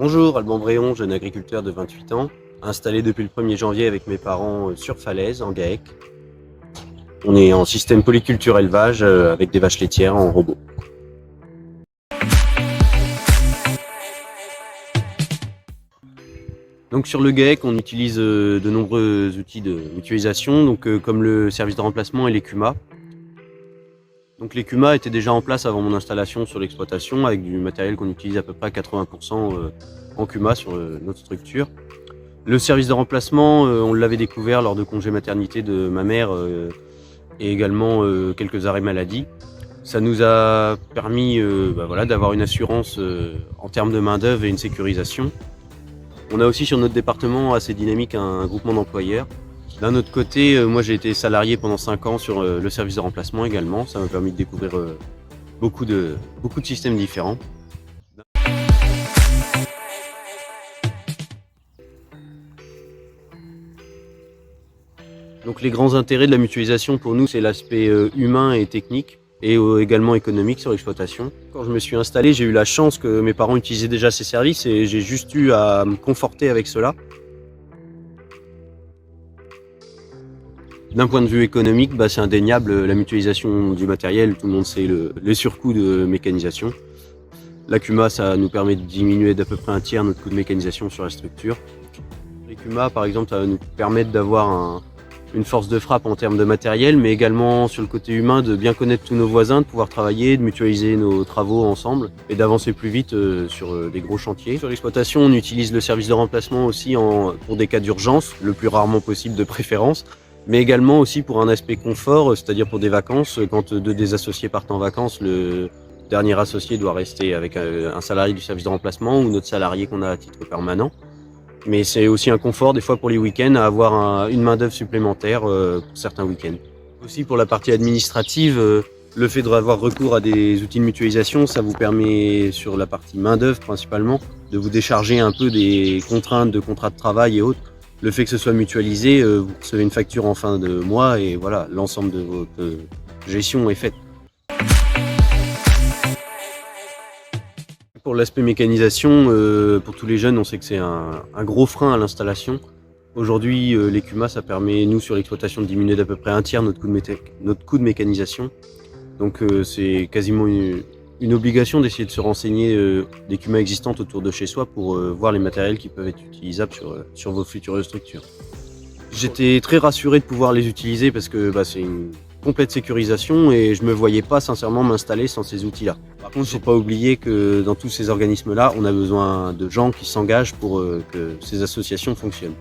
Bonjour, Alban Bréon, jeune agriculteur de 28 ans, installé depuis le 1er janvier avec mes parents sur Falaise, en GAEC. On est en système polyculture élevage avec des vaches laitières en robot. Donc sur le GAEC, on utilise de nombreux outils de mutualisation, comme le service de remplacement et l'ECUMA. Donc l'ECUMA était déjà en place avant mon installation sur l'exploitation avec du matériel qu'on utilise à peu près à 80% en CUMA sur notre structure. Le service de remplacement, on l'avait découvert lors de congés maternité de ma mère et également quelques arrêts maladie. Ça nous a permis d'avoir une assurance en termes de main-d'œuvre et une sécurisation. On a aussi sur notre département assez dynamique un groupement d'employeurs. D'un autre côté, moi j'ai été salarié pendant 5 ans sur le service de remplacement également. Ça m'a permis de découvrir beaucoup de systèmes différents. Donc les grands intérêts de la mutualisation pour nous, c'est l'aspect humain et technique et également économique sur l'exploitation. Quand je me suis installé, j'ai eu la chance que mes parents utilisaient déjà ces services et j'ai juste eu à me conforter avec cela. D'un point de vue économique, c'est indéniable, la mutualisation du matériel, tout le monde sait les surcoûts de mécanisation. L'ECUMA, ça nous permet de diminuer d'à peu près un tiers notre coût de mécanisation sur la structure. L'ECUMA, par exemple, ça va nous permettre d'avoir une force de frappe en termes de matériel, mais également sur le côté humain, de bien connaître tous nos voisins, de pouvoir travailler, de mutualiser nos travaux ensemble et d'avancer plus vite sur des gros chantiers. Sur l'exploitation, on utilise le service de remplacement aussi pour des cas d'urgence, le plus rarement possible de préférence, mais également aussi pour un aspect confort, c'est-à-dire pour des vacances. Quand deux des associés partent en vacances, le dernier associé doit rester avec un salarié du service de remplacement ou notre salarié qu'on a à titre permanent. Mais c'est aussi un confort des fois pour les week-ends à avoir une main-d'œuvre supplémentaire pour certains week-ends. Aussi pour la partie administrative, le fait d'avoir recours à des outils de mutualisation, ça vous permet sur la partie main-d'œuvre principalement de vous décharger un peu des contraintes de contrat de travail et autres. Le fait que ce soit mutualisé, vous recevez une facture en fin de mois et voilà, l'ensemble de votre gestion est faite. Pour l'aspect mécanisation, pour tous les jeunes, on sait que c'est un gros frein à l'installation. Aujourd'hui, l'ECUMA, ça permet, nous, sur l'exploitation, de diminuer d'à peu près un tiers notre coût de mécanisation. Donc c'est quasiment une obligation d'essayer de se renseigner des CUMA existantes autour de chez soi pour voir les matériels qui peuvent être utilisables sur vos futures structures. J'étais très rassuré de pouvoir les utiliser parce que c'est une complète sécurisation et je me voyais pas sincèrement m'installer sans ces outils-là. Par contre, il ne faut pas oublier que dans tous ces organismes-là, on a besoin de gens qui s'engagent pour que ces associations fonctionnent.